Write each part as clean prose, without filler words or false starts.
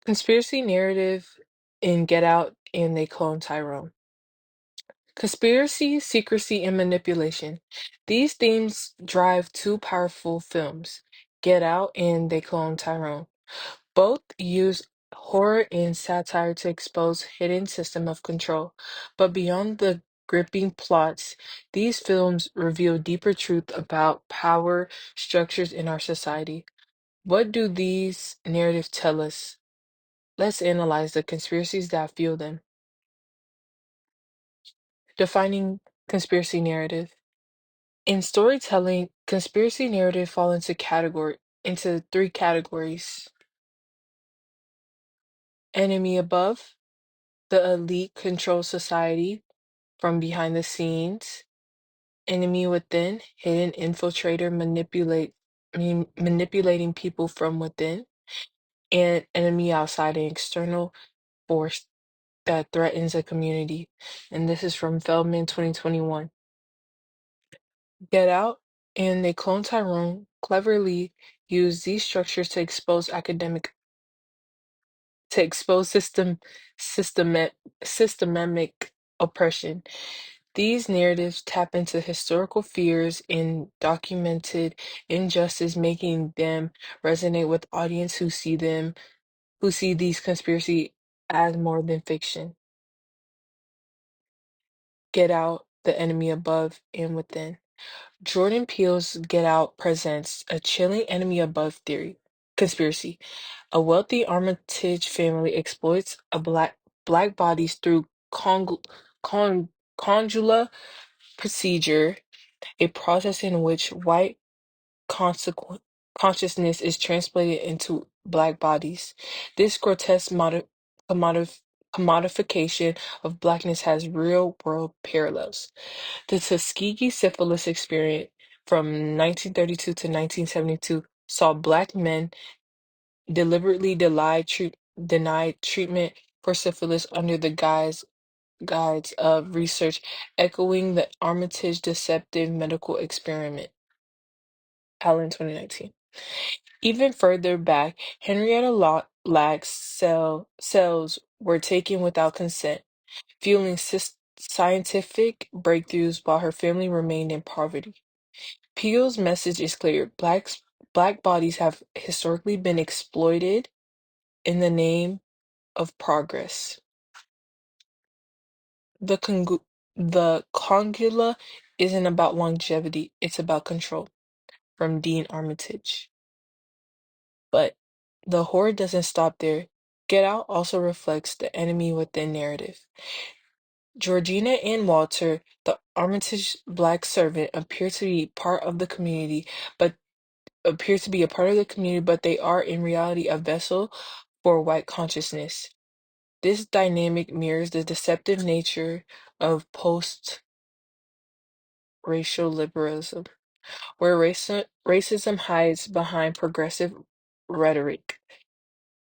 Conspiracy narrative in Get Out and They Clone Tyrone. Conspiracy, secrecy, and manipulation. These themes drive two powerful films, Get Out and They Clone Tyrone. Both use horror and satire to expose hidden system of control. But beyond the gripping plots, these films reveal deeper truth about power structures in our society. What do these narratives tell us? Let's analyze the conspiracies that fuel them. Defining conspiracy narrative. In storytelling, conspiracy narrative fall into three categories. Enemy above, the elite control society from behind the scenes. Enemy within, hidden infiltrator manipulating people from within. And enemy outside, an external force that threatens a community. And this is from Feldman 2021. Get Out and They Clone Tyrone cleverly use these structures to expose systemic oppression. These narratives tap into historical fears and documented injustice, making them resonate with audience who see these conspiracy as more than fiction. Get Out, The Enemy Above and Within. Jordan Peele's Get Out presents a chilling enemy above theory conspiracy. A wealthy Armitage family exploits black bodies through conjugal procedure, a process in which white consequ- consciousness is transplanted into black bodies. This grotesque commodification of blackness has real world parallels. The Tuskegee syphilis experience from 1932 to 1972 saw black men deliberately denied treatment for syphilis under the guise of research, echoing the Armitage deceptive medical experiment. Allen 2019. Even further back, Henrietta Lacks cells were taken without consent, fueling scientific breakthroughs while her family remained in poverty. Peel's message is clear. Black bodies have historically been exploited in the name of progress. The congula isn't about longevity, it's about control. From Dean Armitage. But the horror doesn't stop there. Get Out also reflects the enemy within narrative. Georgina and Walter, the Armitage black servant, but appear to be a part of the community, but they are in reality a vessel for white consciousness. This dynamic mirrors the deceptive nature of post-racial liberalism, where racism hides behind progressive rhetoric.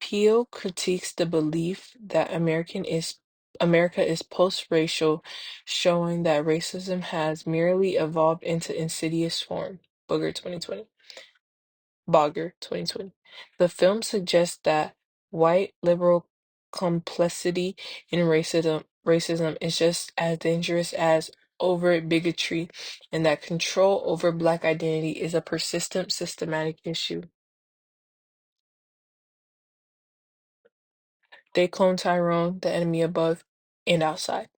Peel critiques the belief that America is post-racial, showing that racism has merely evolved into insidious form. Bogger 2020. The film suggests that white liberal complicity in racism is just as dangerous as overt bigotry, and that control over black identity is a persistent systematic issue. They clone Tyrone, the enemy above and outside.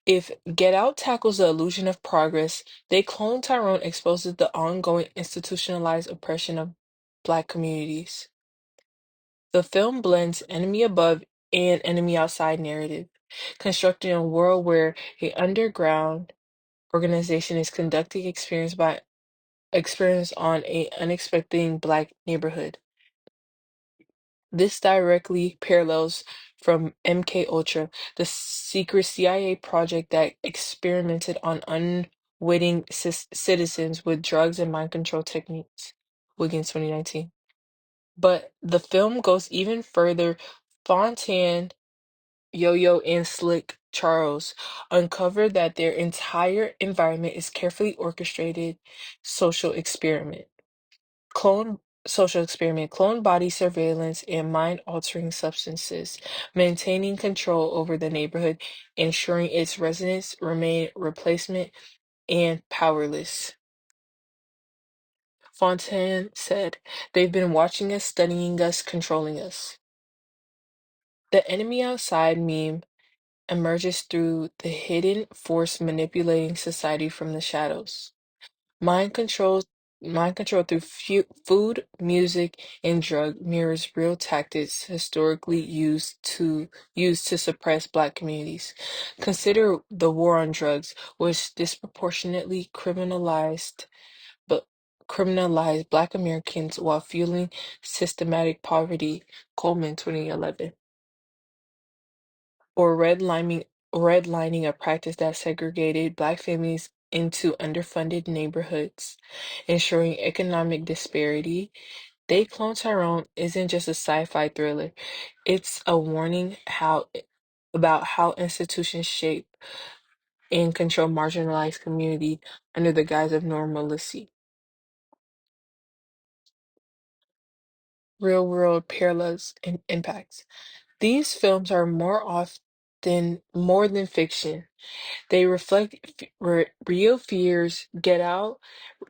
If Get Out tackles the illusion of progress, They Clone Tyrone exposes the ongoing institutionalized oppression of black communities. The film blends enemy above and enemy outside narrative, constructing a world where a underground organization is conducting experiments on a unexpected black neighborhood. This directly parallels from MK Ultra, the secret CIA project that experimented on unwitting citizens with drugs and mind control techniques. Wiggins 2019. But the film goes even further. Fontaine, Yo-Yo, and Slick Charles uncover that their entire environment is carefully orchestrated social experiment. Clone social experiment, clone body surveillance, and mind-altering substances, maintaining control over the neighborhood, ensuring its residents remain replacement and powerless. Fontaine said, "They've been watching us, studying us, controlling us." The enemy outside meme emerges through the hidden force manipulating society from the shadows. Mind control, mind control through food, music, and drug mirrors real tactics historically used to suppress Black communities. Consider the war on drugs, which disproportionately but criminalized Black Americans while fueling systematic poverty. Coleman, 2011. Or redlining, a practice that segregated Black families into underfunded neighborhoods, ensuring economic disparity. They Clone Tyrone isn't just a sci-fi thriller. It's a warning about how institutions shape and control marginalized community under the guise of normalcy. Real world parallels and impacts. These films are more than fiction. They reflect real fears. Get Out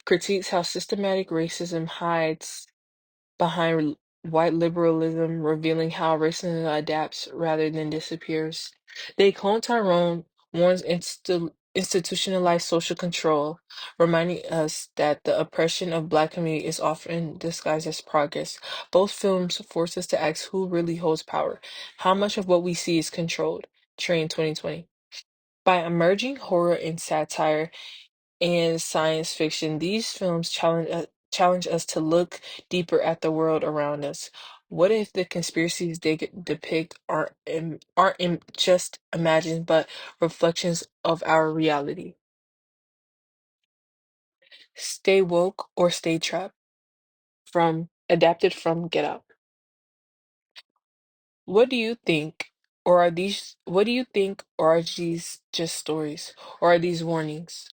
critiques how systematic racism hides behind white liberalism, revealing how racism adapts rather than disappears. They Clone Tyrone warns institutionalized social control, reminding us that the oppression of Black community is often disguised as progress. Both films force us to ask who really holds power, how much of what we see is controlled. Train 2020. By emerging horror and satire, and science fiction, these films challenge us to look deeper at the world around us. What if the conspiracies they depict just imagined, but reflections of our reality? Stay woke or stay trapped. From adapted from Get Out. What do you think? What do you think? Or are these just stories? Or are these warnings?